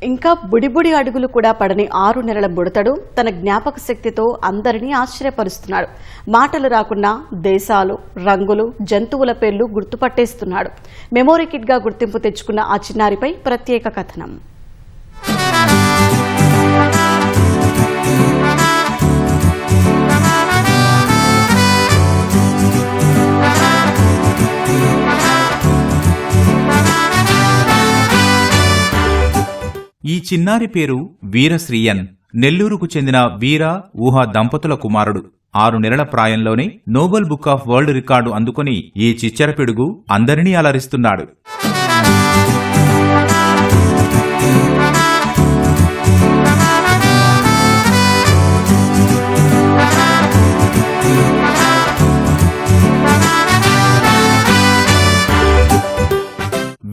ఇంకా బుడిబుడి అడుగులు కూడా పడని 6 నెలల బుడతడు తన జ్ఞాపక శక్తితో అందరినీ ఆశ్చర్యపరుస్తున్నాడు. మాటలు రాకున్నా దేశాలు, రంగులు, జంతువుల పేర్లు గుర్తుపట్టేస్తున్నాడు. మెమోరీ కిడ్ గా గుర్తింపు తెచ్చుకున్న ఆ చిన్నారిపై ప్రత్యేక కథనం. ఈ చిన్నారి పేరు వీరశ్రీయన్. నెల్లూరుకు చెందిన వీర, ఊహ దంపతుల కుమారుడు. 6 నెలల ప్రాయంలోనే Nobel book of world record అందుకుని ఈ చిచ్చర పిడుగు అందరినీ అలరిస్తున్నాడు.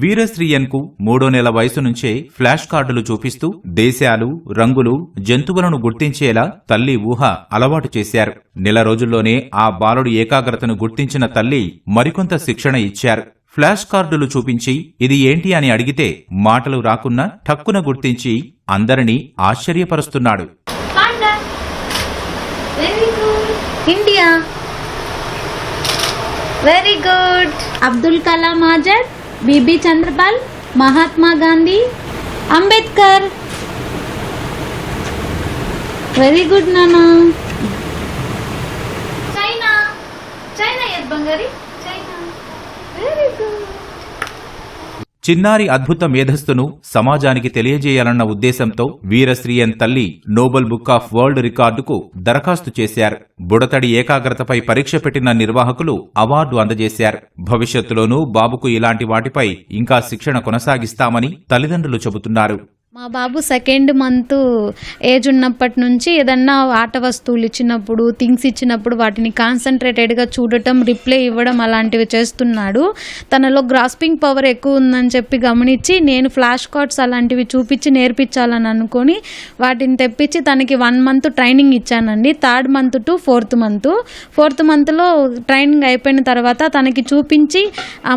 వీరశ్రీయన్కు 3వ నెల వయసు నుంచే ఫ్లాష్ కార్డులు చూపిస్తూ దేశాలు, రంగులు, జంతువులను గుర్తించేలా తల్లి ఊహ అలవాటు చేశారు. నెల రోజుల్లోనే ఆ బాలుడి ఏకాగ్రతను గుర్తించిన తల్లి మరికొంత శిక్షణ ఇచ్చారు. ఫ్లాష్ కార్డులు చూపించి ఇది ఏంటి అని అడిగితే మాటలు రాకున్నా ఠక్కున గుర్తించి అందరినీ ఆశ్చర్యపరుస్తున్నాడు. India very good. Abdul Kalam Azad, బీబీ చంద్రపాల్, మహాత్మా గాంధీ, అంబేద్కర్. వెరీ గుడ్ నానా. చైనా చైనా ఎస్ బంగారి చైనా. Very good. చిన్నారి అద్భుత మేధస్సును సమాజానికి తెలియజేయాలన్న ఉద్దేశంతో వీరశ్రీయన్ తల్లి నోబెల్ బుక్ ఆఫ్ వరల్డ్ రికార్డుకు దరఖాస్తు చేశారు. బుడతడి ఏకాగ్రతపై పరీక్ష పెట్టిన నిర్వాహకులు అవార్డు అందజేశారు. భవిష్యత్తులోనూ బాబుకు ఇలాంటి వాటిపై ఇంకా శిక్షణ కొనసాగిస్తామని తల్లిదండ్రులు చెబుతున్నారు. మా బాబు 2nd మంత్ ఏజ్ ఉన్నప్పటి నుంచి ఏదన్నా ఆట వస్తువులు ఇచ్చినప్పుడు, థింగ్స్ ఇచ్చినప్పుడు వాటిని కాన్సన్ట్రేటెడ్గా చూడటం, రిప్లై ఇవ్వడం అలాంటివి చేస్తున్నాడు. తనలో గ్రాస్పింగ్ పవర్ ఎక్కువ ఉందని చెప్పి గమనించి నేను ఫ్లాష్ కార్డ్స్ అలాంటివి చూపించి నేర్పించాలని అనుకొని వాటిని తెప్పించి తనకి 1 మంత్ ట్రైనింగ్ ఇచ్చానండి. 3rd month to 4th month. 4th మంత్లో ట్రైనింగ్ అయిపోయిన తర్వాత తనకి చూపించి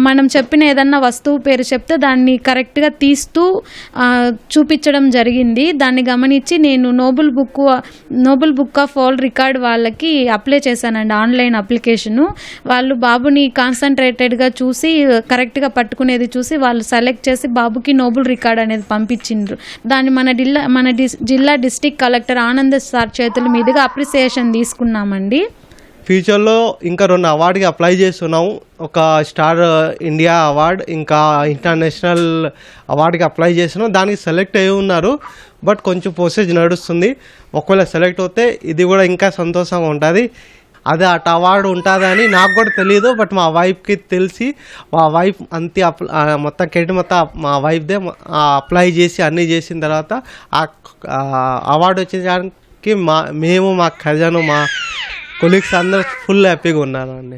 మనం చెప్పిన ఏదన్నా వస్తువు పేరు చెప్తే దాన్ని కరెక్ట్గా తీస్తూ చూపించడం జరిగింది. దాన్ని గమనించి నేను Nobel book of world record వాళ్ళకి అప్లై చేశానండి, ఆన్లైన్ అప్లికేషను. వాళ్ళు బాబుని కాన్సన్ట్రేటెడ్గా చూసి కరెక్ట్గా పట్టుకునేది చూసి వాళ్ళు సెలెక్ట్ చేసి బాబుకి నోబెల్ రికార్డ్ అనేది పంపించిండ్రు. దాన్ని మన జిల్లా డిస్ట్రిక్ట్ కలెక్టర్ ఆనంద్ సార్ చేతుల మీదుగా అప్రిసియేషన్ తీసుకున్నామండి. ఫ్యూచర్లో ఇంకా 2 అవార్డుకి అప్లై చేస్తున్నాము. ఒక స్టార్ ఇండియా అవార్డ్, ఇంకా ఇంటర్నేషనల్ అవార్డుకి అప్లై చేస్తున్నాం. దానికి సెలెక్ట్ అయి ఉన్నారు, బట్ కొంచెం ప్రాసెస్ నడుస్తుంది. ఒకవేళ సెలెక్ట్ అవుతే ఇది కూడా ఇంకా సంతోషంగా ఉంటుంది. అదే అటు అవార్డు ఉంటుందని నాకు కూడా తెలియదు, బట్ మా వైఫ్కి తెలిసి మా వైఫ్ అంతే మొత్తం క్రెడిట్ మొత్తం మా వైఫ్దే. అప్లై చేసి అన్నీ చేసిన తర్వాత ఆ అవార్డు వచ్చేదానికి మేము, మా కజను, మా కొలీగ్స్ అందరూ ఫుల్ హ్యాపీగా ఉన్నారండి.